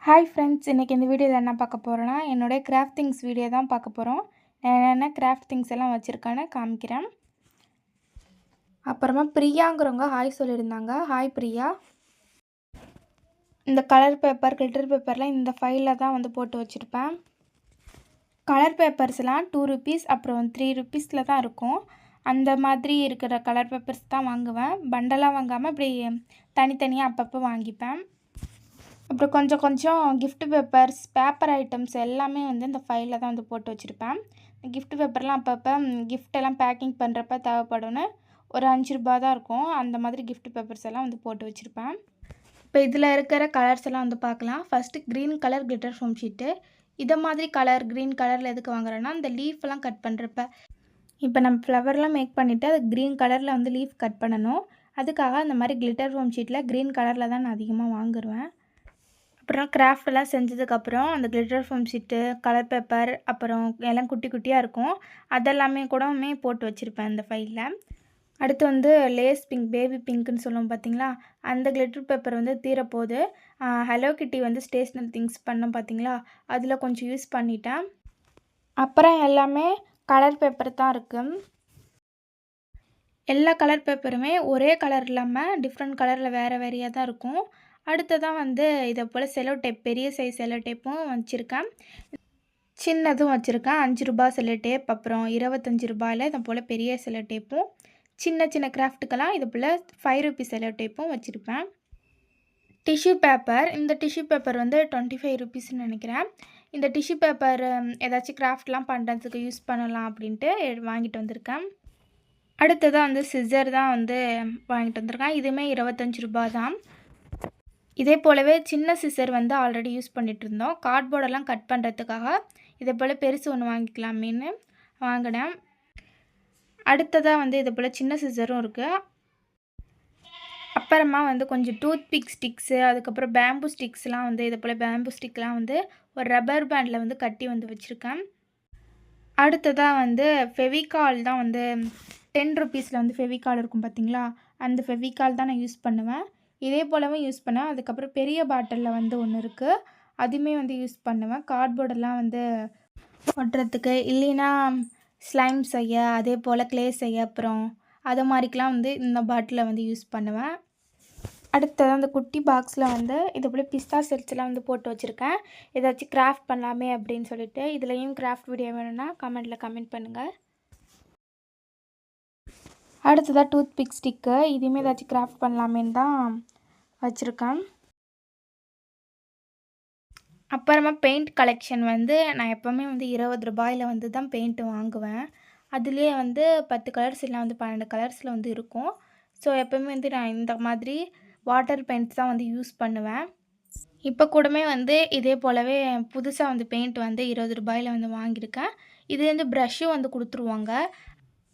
Hi friends, இன்றைக்கி இந்த வீடியோவில் என்ன பார்க்க போகிறோன்னா என்னுடைய கிராஃப்ட் திங்ஸ் வீடியோ தான் பார்க்க போகிறோம். நான் என்னென்ன கிராஃப்ட் திங்ஸ் எல்லாம் வச்சுருக்கேன்னு காமிக்கிறேன். அப்புறமா பிரியாங்கிறவங்க ஹாய் சொல்லியிருந்தாங்க. ஹாய் பிரியா. இந்த கலர் பேப்பர் கிளிட்டர் பேப்பர்லாம் இந்த ஃபைலில் தான் வந்து போட்டு வச்சுருப்பேன். கலர் பேப்பர்ஸ்லாம் 2 ருபீஸ் அப்புறம் 3 ருபீஸில் தான் இருக்கும். அந்த மாதிரி இருக்கிற கலர் பேப்பர்ஸ் தான் வாங்குவேன். பண்டலாக வாங்காமல் இப்படி தனித்தனியாக அப்பப்போ வாங்கிப்பேன். அப்புறம் கொஞ்சம் கொஞ்சம் கிஃப்ட் பேப்பர்ஸ், பேப்பர் ஐட்டம்ஸ் எல்லாமே வந்து இந்த ஃபைலில் தான் வந்து போட்டு வச்சுருப்பேன். கிஃப்ட் பேப்பர்லாம் அப்பப்போ கிஃப்டெல்லாம் பேக்கிங் பண்ணுறப்ப தேவைப்படும்னு ஒரு 5 ரூபா தான் இருக்கும். அந்த மாதிரி கிஃப்ட் பேப்பர்ஸ் எல்லாம் வந்து போட்டு வச்சுருப்பேன். இப்போ இதில் இருக்கிற கலர்ஸ் எல்லாம் வந்து பார்க்கலாம். First green colour glitter foam sheet. இதை மாதிரி கலர் க்ரீன் கலரில் எதுக்கு வாங்குறேன்னா இந்த லீஃப்லாம் கட் பண்ணுறப்ப இப்போ நம்ம ஃப்ளவர்லாம் மேக் பண்ணிவிட்டு அது க்ரீன் கலரில் வந்து லீஃப் கட் பண்ணணும். அதுக்காக அந்த மாதிரி கிளிட்டர் ஃபோம் ஷீட்டில் க்ரீன் கலரில் தான் நான் அதிகமாக வாங்குவேன். அப்புறம் கிராஃப்டெல்லாம் செஞ்சதுக்கப்புறம் அந்த glitter foam sheet, colour paper அப்புறம் எல்லாம் குட்டி குட்டியாக இருக்கும். அதெல்லாமே கூடமே போட்டு வச்சுருப்பேன் இந்த ஃபைலில். அடுத்து வந்து லேஸ் பிங்க், பேபி பிங்க்குன்னு சொல்லுவோம் பார்த்தீங்களா, அந்த கிளிட்டர் பேப்பர் வந்து தீரப்போகுது. ஹலோ கிட்டி வந்து ஸ்டேஷ்னரி திங்ஸ் பண்ணோம் பார்த்தீங்களா, அதில் கொஞ்சம் யூஸ் பண்ணிட்டேன். அப்புறம் எல்லாமே கலர் பேப்பர் தான் இருக்குது. எல்லா கலர் பேப்பருமே ஒரே கலர் இல்லாமல் டிஃப்ரெண்ட் கலரில் வேறு வேறையாக தான் இருக்கும். அடுத்ததான் வந்து இதை போல் செலோ டேப், பெரிய சைஸ் செலோ டேப்பும் வச்சுருக்கேன், சின்னதும் வச்சுருக்கேன். 5 ரூபா செலோ டேப், அப்புறம் 25 ரூபாயில் இதை போல் பெரிய செலோ டேப்பும், சின்ன சின்ன கிராஃப்ட்டுக்கெல்லாம் இது போல் 5 ருபீஸ் செலோ டேப்பும் வச்சுருப்பேன். டிஷ்யூ பேப்பர், இந்த டிஷ்யூ பேப்பர் வந்து 25 ருபீஸ்ன்னு நினைக்கிறேன். இந்த டிஷ்யூ பேப்பர் ஏதாச்சும் கிராஃப்ட்லாம் பண்ணுறதுக்கு யூஸ் பண்ணலாம் அப்படின்ட்டு வாங்கிட்டு வந்திருக்கேன். அடுத்ததாக வந்து சிசர் தான் வந்து வாங்கிட்டு வந்திருக்கேன். இதுவுமே 25 ரூபா தான். இதே போலவே சின்ன சிசர் வந்து ஆல்ரெடி யூஸ் பண்ணிகிட்டு இருந்தோம். கார்ட்போர்டெல்லாம் கட் பண்ணுறதுக்காக இதே போல் பெருசு ஒன்று வாங்கிக்கலாமேன்னு வாங்கினேன். அடுத்ததாக வந்து இதே போல் சின்ன சிசரும் இருக்குது. அப்புறமா வந்து கொஞ்சம் டூத் பிக் ஸ்டிக்ஸு, அதுக்கப்புறம் பேம்பு ஸ்டிக்ஸ்லாம் வந்து இதே போல் பேம்பு ஸ்டிக்லாம் வந்து ஒரு ரப்பர் பேண்டில் வந்து கட்டி வந்து வச்சுருக்கேன். அடுத்ததாக வந்து ஃபெவிகால் தான் வந்து 10 ருபீஸில் வந்து ஃபெவிகால் இருக்கும் பார்த்தீங்களா, அந்த ஃபெவிகால் தான் நான் யூஸ் பண்ணுவேன். இதே போலவும் யூஸ் பண்ணேன். அதுக்கப்புறம் பெரிய பாட்டிலில் வந்து ஒன்று இருக்குது, அதுவுமே வந்து யூஸ் பண்ணுவேன். கார்ட்போர்டெல்லாம் வந்து ஒட்டுறதுக்கு, இல்லைன்னா ஸ்லைம் செய்ய, அதே போல் க்ளே செய்ய, அப்புறம் அது மாதிரிக்கெலாம் வந்து இந்த பாட்டிலை வந்து யூஸ் பண்ணுவேன். அடுத்தது அந்த குட்டி பாக்ஸில் வந்து இது போல் பிஸ்தா செட்ஸ்லாம் வந்து போட்டு வச்சுருக்கேன். ஏதாச்சும் கிராஃப்ட் பண்ணலாமே அப்படின்னு சொல்லிட்டு. இதுலேயும் கிராஃப்ட் வீடியோ வேணும்னா கமெண்ட் பண்ணுங்கள். அடுத்ததாக டூத் பிக் ஸ்டிக்கு, இதுவுமே ஏதாச்சும் கிராஃப்ட் பண்ணலாமேன்னு தான் வச்சுருக்கேன். அப்புறமா பெயிண்ட் கலெக்ஷன் வந்து நான் எப்போவுமே வந்து 20 ரூபாயில் வந்து தான் பெயிண்ட்டு வாங்குவேன். அதுலேயே வந்து 10 கலர்ஸ் இல்லை வந்து 12 கலர்ஸில் வந்து இருக்கும். ஸோ எப்போவுமே வந்து நான் இந்த மாதிரி வாட்டர் பெயிண்ட்ஸ் தான் வந்து யூஸ் பண்ணுவேன். இப்போ கூடமே வந்து இதே போலவே புதுசாக வந்து பெயிண்ட் வந்து 20 ரூபாயில் வந்து வாங்கியிருக்கேன். இது வந்து ப்ரஷ்ஷும் வந்து கொடுத்துருவாங்க.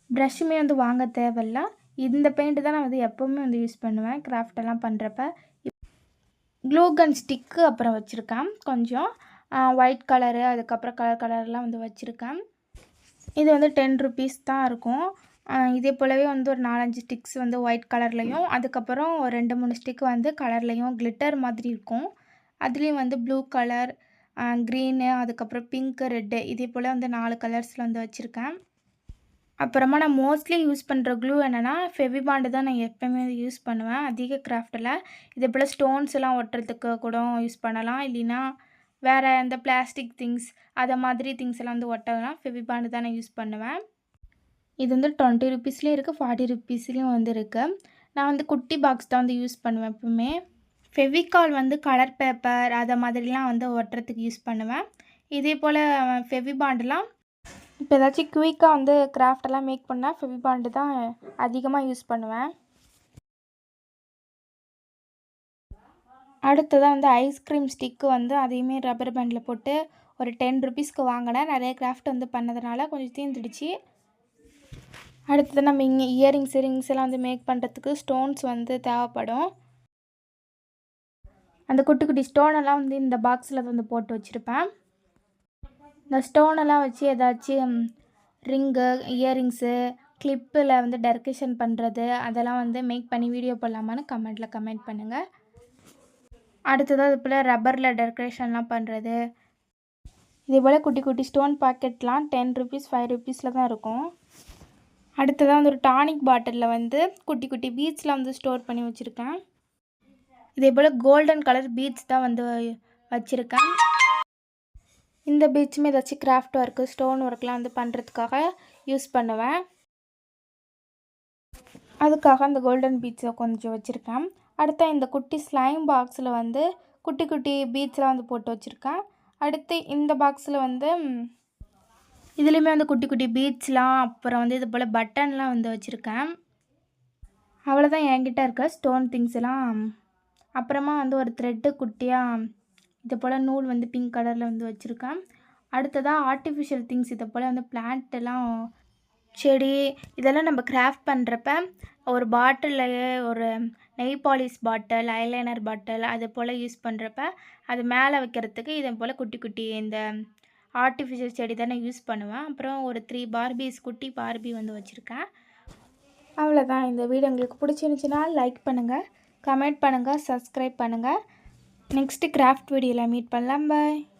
ப்ரஷ்ஷுமே வந்து வாங்க தேவையில்ல. இந்த பெயிண்ட்டு தான் நான் வந்து எப்போவுமே வந்து யூஸ் பண்ணுவேன் கிராஃப்டெல்லாம் பண்ணுறப்ப. க்ளூ கன் ஸ்டிக்கு அப்புறம் வச்சுருக்கேன். கொஞ்சம் ஒயிட் கலரு, அதுக்கப்புறம் கலர்லாம் வந்து வச்சுருக்கேன். இது வந்து 10 ருபீஸ் தான் இருக்கும். இதே போலவே வந்து ஒரு 4-5 ஸ்டிக்ஸ் வந்து ஒயிட் கலர்லேயும், அதுக்கப்புறம் ஒரு 2-3 ஸ்டிக் வந்து கலர்லேயும் கிளிட்டர் மாதிரி இருக்கும். அதுலேயும் வந்து ப்ளூ கலர், க்ரீனு, அதுக்கப்புறம் பிங்க்கு, ரெட்டு, இதே போல் வந்து 4 கலர்ஸில் வந்து வச்சுருக்கேன். அப்புறமா நான் மோஸ்ட்லி யூஸ் பண்ணுற க்ளூ என்னென்னா ஃபெவிபாண்டு தான் நான் எப்போயுமே யூஸ் பண்ணுவேன் அதிக கிராஃப்ட்டில். இதே போல் ஸ்டோன்ஸ் எல்லாம் ஒட்டுறதுக்கு கூட யூஸ் பண்ணலாம். இல்லைன்னா வேறு எந்த பிளாஸ்டிக் திங்ஸ் அதை மாதிரி திங்ஸ் எல்லாம் வந்து ஒட்டலாம் ஃபெவிபாண்டு தான் நான் யூஸ் பண்ணுவேன். இது வந்து 20 ருபீஸ்லேயும் இருக்குது, 40 ருபீஸ்லேயும் வந்து இருக்குது. நான் வந்து குட்டி பாக்ஸ் தான் வந்து யூஸ் பண்ணுவேன் எப்பவுமே. ஃபெவிகால் வந்து கலர் பேப்பர் அதை மாதிரிலாம் வந்து ஒட்டுறதுக்கு யூஸ் பண்ணுவேன். இதே போல் ஃபெவிபாண்டுலாம் இப்போ ஏதாச்சும் குயிக்காக வந்து கிராஃப்டெல்லாம் மேக் பண்ணால் ஃபெவிபாண்டு தான் அதிகமாக யூஸ் பண்ணுவேன். அடுத்ததாக வந்து ஐஸ்கிரீம் ஸ்டிக்கு வந்து அதையுமே ரப்பர் பேண்டில் போட்டு ஒரு 10 ருபீஸ்க்கு வாங்கினேன். நிறைய கிராஃப்ட் வந்து பண்ணதுனால கொஞ்சம் தீர்ந்துடுச்சு. அடுத்தது நம்ம இங்கே இயரிங்ஸ் எல்லாம் வந்து மேக் பண்ணுறதுக்கு ஸ்டோன்ஸ் வந்து தேவைப்படும். அந்த குட்டி குட்டி ஸ்டோனெல்லாம் வந்து இந்த பாக்ஸில் வந்து போட்டு வச்சுருப்பேன். இந்த ஸ்டோனெல்லாம் வச்சு ஏதாச்சும் ரிங்கு, இயரிங்ஸு, கிளிப்பில் வந்து டெக்கரேஷன் பண்ணுறது அதெல்லாம் வந்து மேக் பண்ணி வீடியோ போடலாமான்னு கமெண்ட் பண்ணுங்கள். அடுத்ததாக இது போல் ரப்பரில் டெக்கரேஷன்லாம் பண்ணுறது. இதே போல் குட்டி குட்டி ஸ்டோன் பாக்கெட்லாம் 10 ருபீஸ் 5 ருபீஸில் தான் இருக்கும். அடுத்ததாக வந்து ஒரு டானிக் பாட்டிலில் வந்து குட்டி குட்டி பீட்ஸ்லாம் வந்து ஸ்டோர் பண்ணி வச்சுருக்கேன். இதே போல் கோல்டன் கலர் பீட்ஸ் தான் வந்து வச்சுருக்கேன். இந்த பீட்ஸுமே ஏதாச்சும் கிராஃப்ட் ஒர்க்கு ஸ்டோன் ஒர்க்லாம் வந்து பண்ணுறதுக்காக யூஸ் பண்ணுவேன். அதுக்காக அந்த கோல்டன் பீட்ஸை கொஞ்சம் வச்சுருக்கேன். அடுத்த இந்த குட்டி ஸ்லைம் பாக்ஸில் வந்து குட்டி குட்டி பீட்ஸ்லாம் வந்து போட்டு வச்சுருக்கேன். அடுத்து இந்த பாக்ஸில் வந்து இதுலேயுமே வந்து குட்டி குட்டி பீட்ஸ்லாம் அப்புறம் வந்து இது போல் பட்டன்லாம் வந்து வச்சுருக்கேன். அவ்வளோதான் என்கிட்ட இருக்க ஸ்டோன் திங்ஸ் எல்லாம். அப்புறமா வந்து ஒரு த்ரெட்டு குட்டியாக இது போல் நூல் வந்து பிங்க் கலரில் வந்து வச்சுருக்கேன். அடுத்ததாக ஆர்டிஃபிஷியல் திங்ஸ் இதை போல் வந்து பிளான்ட்டெல்லாம் செடி இதெல்லாம் நம்ம கிராஃப்ட் பண்ணுறப்ப ஒரு பாட்டிலையே ஒரு நெய் பாலிஷ் பாட்டில் ஐலைனர் பாட்டில் அது போல் யூஸ் பண்ணுறப்ப அது மேலே வைக்கிறதுக்கு இதை போல் குட்டி குட்டி இந்த ஆர்டிஃபிஷியல் செடி தானே யூஸ் பண்ணுவேன். அப்புறம் ஒரு 3 பார்பிஸ் குட்டி பார்பி வந்து வச்சுருக்கேன். அவ்வளோதான். இந்த வீடியோ உங்களுக்கு பிடிச்சிருந்துச்சுன்னா லைக் பண்ணுங்கள், கமெண்ட் பண்ணுங்கள், சப்ஸ்கிரைப் பண்ணுங்கள். நெக்ஸ்ட்டு கிராஃப்ட் வீடியோவில் மீட் பண்ணலாம். பாய்.